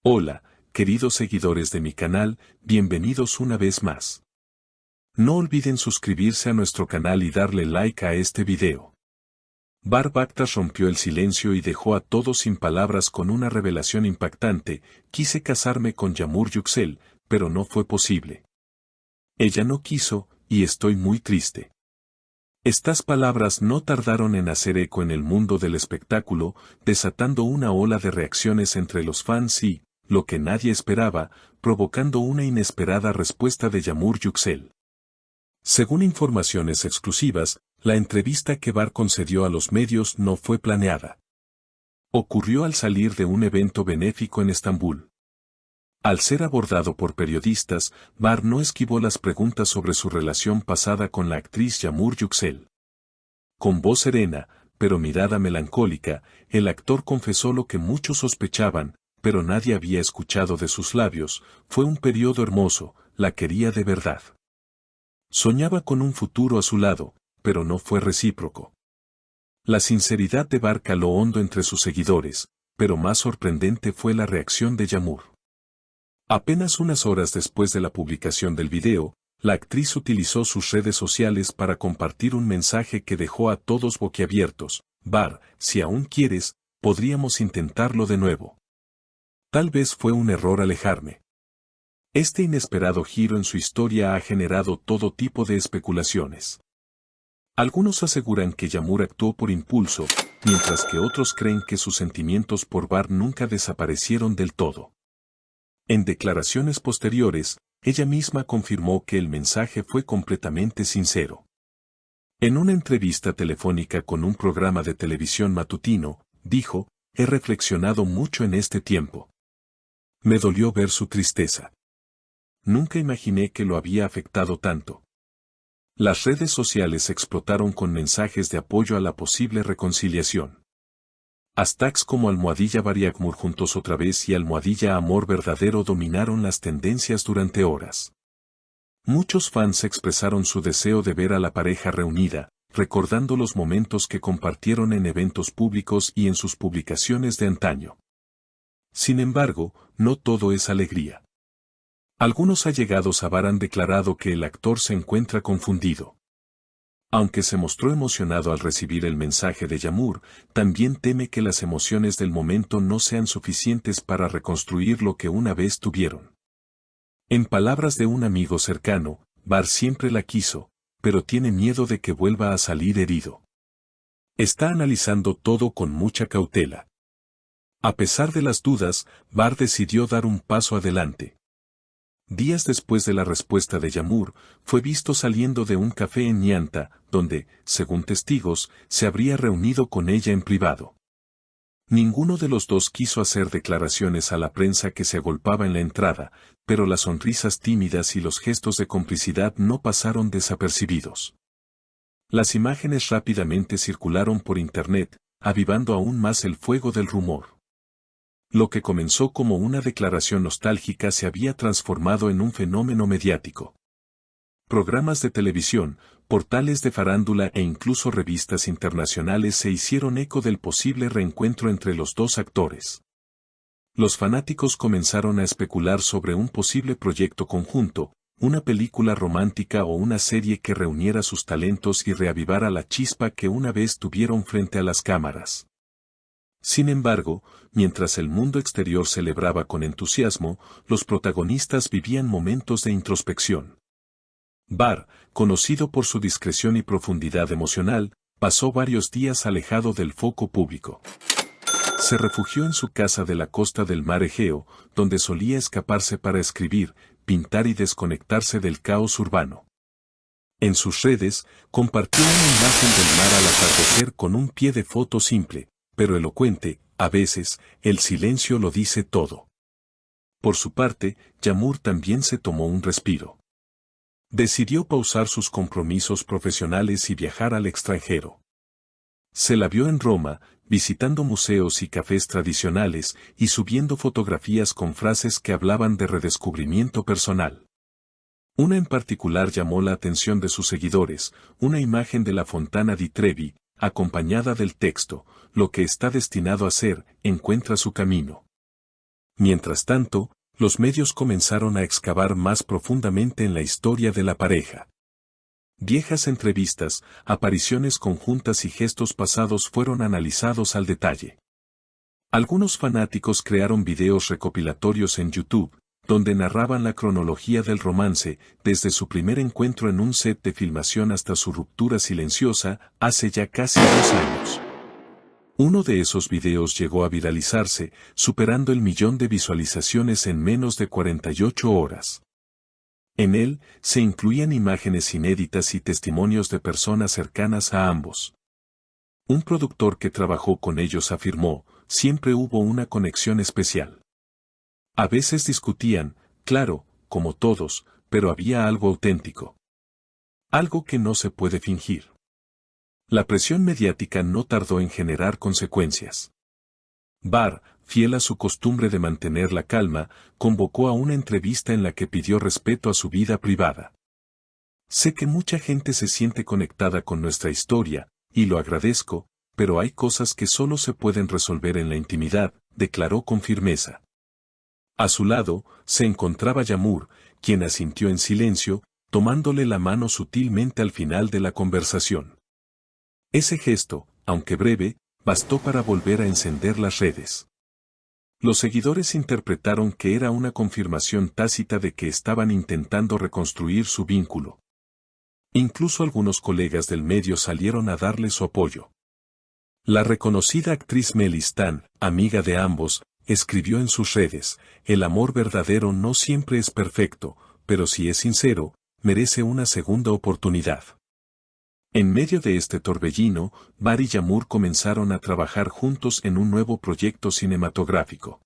Hola, queridos seguidores de mi canal, bienvenidos una vez más. No olviden suscribirse a nuestro canal y darle like a este video. Bar Bakhtash rompió el silencio y dejó a todos sin palabras con una revelación impactante: quise casarme con Yağmur Yüksel, pero no fue posible. Ella no quiso, y estoy muy triste. Estas palabras no tardaron en hacer eco en el mundo del espectáculo, desatando una ola de reacciones entre los fans y, lo que nadie esperaba, provocando una inesperada respuesta de Yağmur Yüksel. Según informaciones exclusivas, la entrevista que Bar concedió a los medios no fue planeada. Ocurrió al salir de un evento benéfico en Estambul. Al ser abordado por periodistas, Bar no esquivó las preguntas sobre su relación pasada con la actriz Yağmur Yüksel. Con voz serena, pero mirada melancólica, el actor confesó lo que muchos sospechaban, pero nadie había escuchado de sus labios: fue un periodo hermoso, la quería de verdad. Soñaba con un futuro a su lado, pero no fue recíproco. La sinceridad de Bar caló hondo entre sus seguidores, pero más sorprendente fue la reacción de Yağmur. Apenas unas horas después de la publicación del video, la actriz utilizó sus redes sociales para compartir un mensaje que dejó a todos boquiabiertos: Bar, si aún quieres, podríamos intentarlo de nuevo. Tal vez fue un error alejarme. Este inesperado giro en su historia ha generado todo tipo de especulaciones. Algunos aseguran que Yağmur actuó por impulso, mientras que otros creen que sus sentimientos por Bar nunca desaparecieron del todo. En declaraciones posteriores, ella misma confirmó que el mensaje fue completamente sincero. En una entrevista telefónica con un programa de televisión matutino, dijo: he reflexionado mucho en este tiempo. Me dolió ver su tristeza. Nunca imaginé que lo había afectado tanto. Las redes sociales explotaron con mensajes de apoyo a la posible reconciliación. Hashtags como #Bariakmur juntos otra vez y #Amor verdadero dominaron las tendencias durante horas. Muchos fans expresaron su deseo de ver a la pareja reunida, recordando los momentos que compartieron en eventos públicos y en sus publicaciones de antaño. Sin embargo, no todo es alegría. Algunos allegados a Bar han declarado que el actor se encuentra confundido. Aunque se mostró emocionado al recibir el mensaje de Yağmur, también teme que las emociones del momento no sean suficientes para reconstruir lo que una vez tuvieron. En palabras de un amigo cercano, Bar siempre la quiso, pero tiene miedo de que vuelva a salir herido. Está analizando todo con mucha cautela. A pesar de las dudas, Bar decidió dar un paso adelante. Días después de la respuesta de Yağmur, fue visto saliendo de un café en Ñanta, donde, según testigos, se habría reunido con ella en privado. Ninguno de los dos quiso hacer declaraciones a la prensa que se agolpaba en la entrada, pero las sonrisas tímidas y los gestos de complicidad no pasaron desapercibidos. Las imágenes rápidamente circularon por internet, avivando aún más el fuego del rumor. Lo que comenzó como una declaración nostálgica se había transformado en un fenómeno mediático. Programas de televisión, portales de farándula e incluso revistas internacionales se hicieron eco del posible reencuentro entre los dos actores. Los fanáticos comenzaron a especular sobre un posible proyecto conjunto, una película romántica o una serie que reuniera sus talentos y reavivara la chispa que una vez tuvieron frente a las cámaras. Sin embargo, mientras el mundo exterior celebraba con entusiasmo, los protagonistas vivían momentos de introspección. Bar, conocido por su discreción y profundidad emocional, pasó varios días alejado del foco público. Se refugió en su casa de la costa del mar Egeo, donde solía escaparse para escribir, pintar y desconectarse del caos urbano. En sus redes, compartió una imagen del mar al atardecer con un pie de foto simple, pero elocuente. A veces, el silencio lo dice todo. Por su parte, Yağmur también se tomó un respiro. Decidió pausar sus compromisos profesionales y viajar al extranjero. Se la vio en Roma, visitando museos y cafés tradicionales, y subiendo fotografías con frases que hablaban de redescubrimiento personal. Una en particular llamó la atención de sus seguidores: una imagen de la Fontana di Trevi, acompañada del texto: lo que está destinado a ser, encuentra su camino. Mientras tanto, los medios comenzaron a excavar más profundamente en la historia de la pareja. Viejas entrevistas, apariciones conjuntas y gestos pasados fueron analizados al detalle. Algunos fanáticos crearon videos recopilatorios en YouTube, donde narraban la cronología del romance, desde su primer encuentro en un set de filmación hasta su ruptura silenciosa, hace ya casi 2 años. Uno de esos videos llegó a viralizarse, superando el 1.000.000 de visualizaciones en menos de 48 horas. En él, se incluían imágenes inéditas y testimonios de personas cercanas a ambos. Un productor que trabajó con ellos afirmó, siempre hubo una conexión especial. A veces discutían, claro, como todos, pero había algo auténtico. Algo que no se puede fingir. La presión mediática no tardó en generar consecuencias. Barr, fiel a su costumbre de mantener la calma, convocó a una entrevista en la que pidió respeto a su vida privada. Sé que mucha gente se siente conectada con nuestra historia, y lo agradezco, pero hay cosas que solo se pueden resolver en la intimidad, declaró con firmeza. A su lado, se encontraba Yamur, quien asintió en silencio, tomándole la mano sutilmente al final de la conversación. Ese gesto, aunque breve, bastó para volver a encender las redes. Los seguidores interpretaron que era una confirmación tácita de que estaban intentando reconstruir su vínculo. Incluso algunos colegas del medio salieron a darle su apoyo. La reconocida actriz Melis Tan, amiga de ambos, escribió en sus redes, el amor verdadero no siempre es perfecto, pero si es sincero, merece una segunda oportunidad. En medio de este torbellino, Barr y Yamur comenzaron a trabajar juntos en un nuevo proyecto cinematográfico.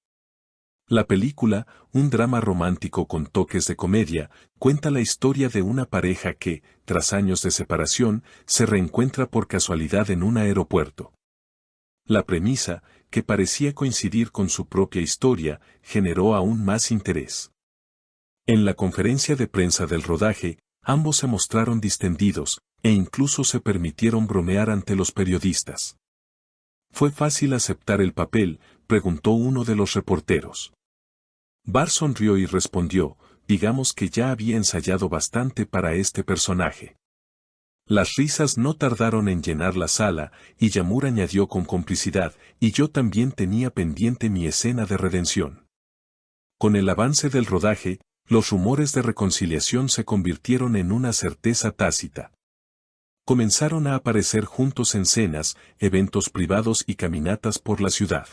La película, un drama romántico con toques de comedia, cuenta la historia de una pareja que, tras años de separación, se reencuentra por casualidad en un aeropuerto. La premisa, que parecía coincidir con su propia historia, generó aún más interés. En la conferencia de prensa del rodaje, ambos se mostraron distendidos, e incluso se permitieron bromear ante los periodistas. ¿Fue fácil aceptar el papel?, preguntó uno de los reporteros. Barr sonrió y respondió, digamos que ya había ensayado bastante para este personaje. Las risas no tardaron en llenar la sala, y Yamur añadió con complicidad, y yo también tenía pendiente mi escena de redención. Con el avance del rodaje, los rumores de reconciliación se convirtieron en una certeza tácita. Comenzaron a aparecer juntos en cenas, eventos privados y caminatas por la ciudad.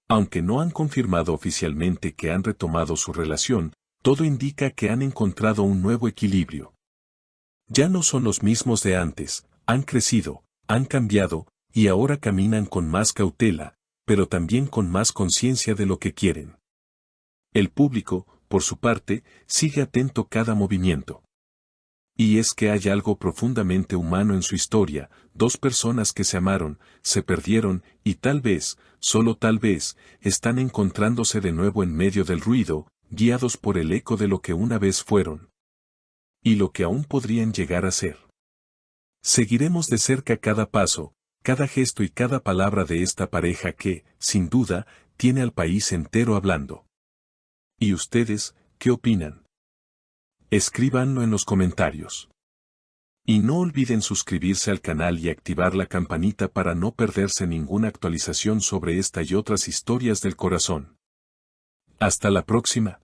Aunque no han confirmado oficialmente que han retomado su relación, todo indica que han encontrado un nuevo equilibrio. Ya no son los mismos de antes, han crecido, han cambiado, y ahora caminan con más cautela, pero también con más conciencia de lo que quieren. El público, por su parte, sigue atento cada movimiento. Y es que hay algo profundamente humano en su historia, dos personas que se amaron, se perdieron, y tal vez, solo tal vez, están encontrándose de nuevo en medio del ruido, guiados por el eco de lo que una vez fueron. Y lo que aún podrían llegar a ser. Seguiremos de cerca cada paso, cada gesto y cada palabra de esta pareja que, sin duda, tiene al país entero hablando. ¿Y ustedes, qué opinan? Escríbanlo en los comentarios. Y no olviden suscribirse al canal y activar la campanita para no perderse ninguna actualización sobre esta y otras historias del corazón. Hasta la próxima.